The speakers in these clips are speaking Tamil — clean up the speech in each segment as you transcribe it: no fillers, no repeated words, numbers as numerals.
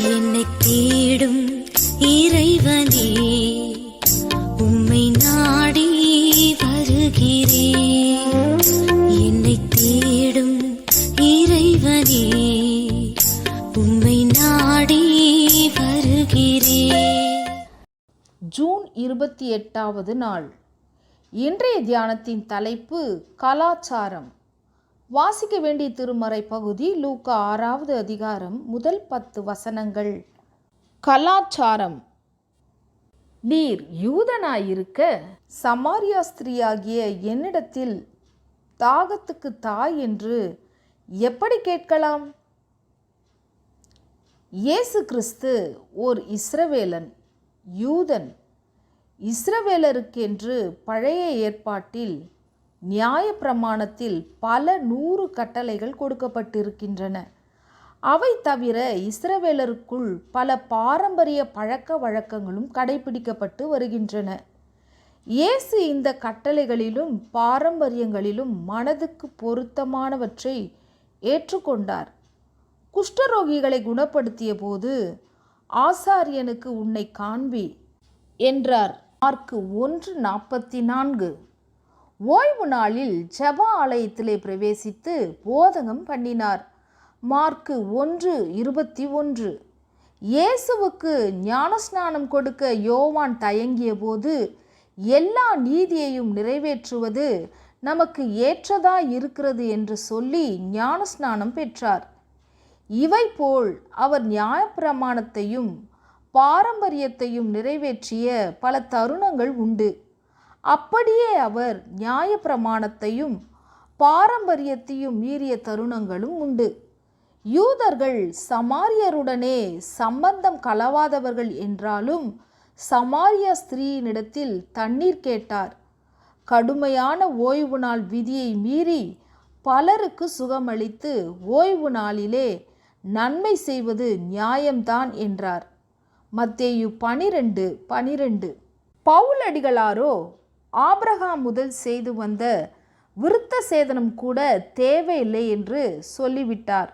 என்னை தேடும் இறைவனே, உம்மை நாடி வருகிறேன். என்னை தேடும் இறைவனே, உம்மை நாடி வருகிறேன். ஜூன் 28வது நாள். இன்றைய தியானத்தின் தலைப்பு கலாச்சாரம். வாசிக்க வேண்டிய திருமறை பகுதி லூக்கா 6வது அதிகாரம் முதல் 10 வசனங்கள். கலாச்சாரம். நீர் யூதனாயிருக்க சமாரியா ஸ்திரீயாகிய என்னிடத்தில் தாகத்துக்கு தாய் என்று எப்படி கேட்கலாம்? இயேசு கிறிஸ்து ஓர் இஸ்ரவேலன், யூதன். இஸ்ரவேலருக்கென்று பழைய ஏற்பாட்டில் நியாயப்பிரமாணத்தில் பல 100 கட்டளைகள் கொடுக்கப்பட்டிருக்கின்றன. அவை தவிர இஸ்ரவேலருக்குள் பல பாரம்பரிய பழக்க வழக்கங்களும் கடைபிடிக்கப்பட்டு வருகின்றன. இயேசு இந்த கட்டளைகளிலும் பாரம்பரியங்களிலும் மனதுக்கு பொருத்தமானவற்றை ஏற்றுக்கொண்டார். குஷ்டரோகிகளை குணப்படுத்திய போது ஆசாரியனுக்கு உன்னை காண்பி என்றார். மார்க்கு 1:44. ஓய்வு நாளில் ஜெப ஆலயத்திலே பிரவேசித்து போதகம் பண்ணினார். மார்க்கு 1:21. இயேசுவுக்கு ஞானஸ்நானம் கொடுக்க யோவான் தயங்கிய போது எல்லா நீதியையும் நிறைவேற்றுவது நமக்கு ஏற்றதா இருக்கிறது என்று சொல்லி ஞானஸ்நானம் பெற்றார். இவை போல் அவர் நியாயப்பிரமாணத்தையும் பாரம்பரியத்தையும் நிறைவேற்றிய பல தருணங்கள் உண்டு. அப்படியே அவர் நியாயப்பிரமாணத்தையும் பாரம்பரியத்தையும் மீறிய தருணங்களும் உண்டு. யூதர்கள் சமாரியருடனே சம்பந்தம் கலவாதவர்கள் என்றாலும் சமாரியா ஸ்திரீயினிடத்தில் தண்ணீர் கேட்டார். கடுமையான ஓய்வு நாள் விதியை மீறி பலருக்கு சுகமளித்து ஓய்வு நாளிலே நன்மை செய்வது நியாயம்தான் என்றார். மத்தேயு 12:12. பவுலடிகளாரோ ஆபிரகாம் முதல் செய்து வந்த விருத்த சேதனம் கூட தேவையில்லை என்று சொல்லிவிட்டார்.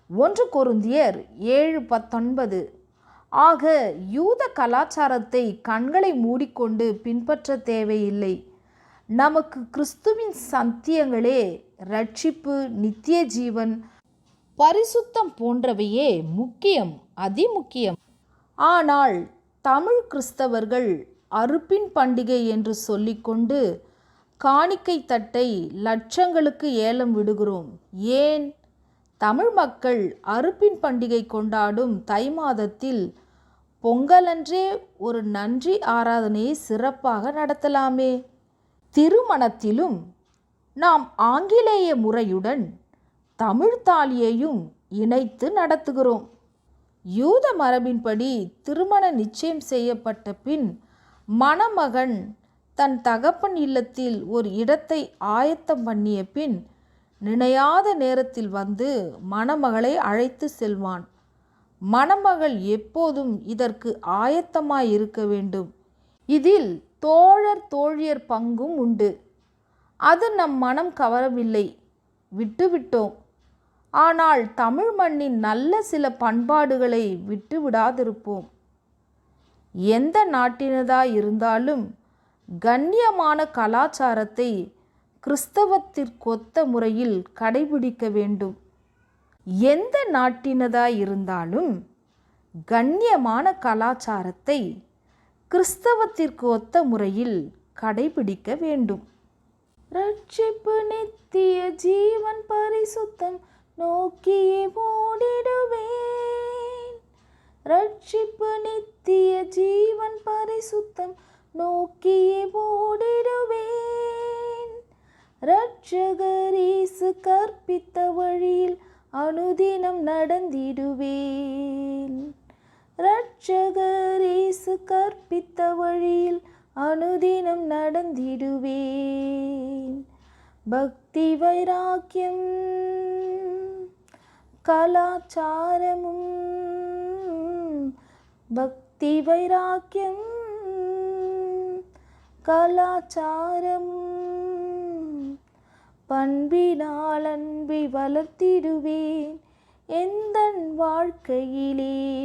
1 கொரிந்தியர் 7:19. ஆக யூத கலாச்சாரத்தை கண்களை மூடிக்கொண்டு பின்பற்ற தேவையில்லை. நமக்கு கிறிஸ்துவின் சத்தியங்களே இரட்சிப்பு, நித்திய ஜீவன், பரிசுத்தம் போன்றவையே முக்கியம், அதிமுக்கியம். ஆனால் தமிழ் கிறிஸ்தவர்கள் அறுப்பின் பண்டிகை என்று சொல்லிக்கொண்டு காணிக்கை தட்டை லட்சங்களுக்கு ஏலம் விடுகிறோம். ஏன்? தமிழ் மக்கள் அறுப்பின் பண்டிகை கொண்டாடும் தை மாதத்தில் பொங்கலன்றே ஒரு நன்றி ஆராதனையை சிறப்பாக நடத்தலாமே. திருமணத்திலும் நாம் ஆங்கிலேய முறையுடன் தமிழ் தாலியையும் இணைத்து நடத்துகிறோம். யூத மரபின்படி திருமண நிச்சயம் செய்யப்பட்ட பின் மணமகன் தன் தகப்பன் இல்லத்தில் ஒரு இடத்தை ஆயத்தம் பண்ணிய பின் நினையாத நேரத்தில் வந்து மணமகளை அழைத்து செல்வான். மணமகள் எப்போதும் இதற்கு ஆயத்தமாயிருக்க வேண்டும். இதில் தோழர் தோழியர் பங்கும் உண்டு. அது நம் மனம் கவரவில்லை, விட்டுவிட்டோம். ஆனால் தமிழ் மண்ணின் நல்ல சில பண்பாடுகளை விட்டுவிடாதிருப்போம். எந்த நாட்டினதாயிருந்தாலும் கண்ணியமான கலாச்சாரத்தை கிறிஸ்தவத்திற்கொத்த முறையில் கடைபிடிக்க வேண்டும். எந்த நாட்டினதாயிருந்தாலும் கண்ணியமான கலாச்சாரத்தை கிறிஸ்தவத்திற்கு ஒத்த முறையில் கடைபிடிக்க வேண்டும். ரட்சிப்பு, நித்திய ஜீவன், பரிசுத்தம் நோக்கியே ஓடிடுவேன். ரட்சிப்பு, நித்திய ஜீவன், பரிசுத்தம் நோக்கியே ஓடிடுவேன். இரட்சகர் இயேசு கற்பித்த வழியில் அனுதினம் நடந்திடுவேன். இரட்சகர் இயேசு கற்பித்த வழியில் அனுதினம் நடந்திடுவேன். பக்தி, வைராக்கியம், கலாச்சாரமும், பக்தி, வைராக்கியம், கலாச்சாரமும் பண்பினால் அன்பை வளர்த்திடுவேன் எந்தன் வாழ்க்கையிலே.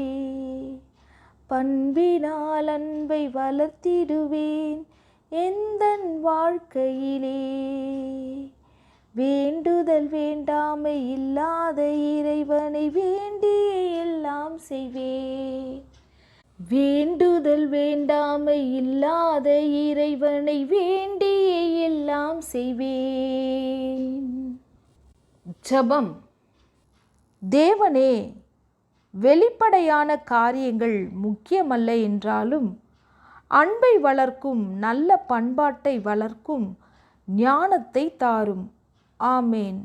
பண்பினால் அன்பை வளர்த்திடுவேன் எந்தன் வாழ்க்கையிலே. வேண்டுதல் வேண்டாமை இல்லாத இறைவனை வேண்டிய எல்லாம் செய்வேன். வேண்டுதல் வேண்டாமை இல்லாத இறைவனை வேண்டிய எல்லாம் செய்வேன். ஜெபம். தேவனே, வெளிப்படையான காரியங்கள் முக்கியமல்ல என்றாலும் அன்பை வளர்க்கும் நல்ல பண்பாட்டை வளர்க்கும் ஞானத்தை தாரும். ஆமேன்.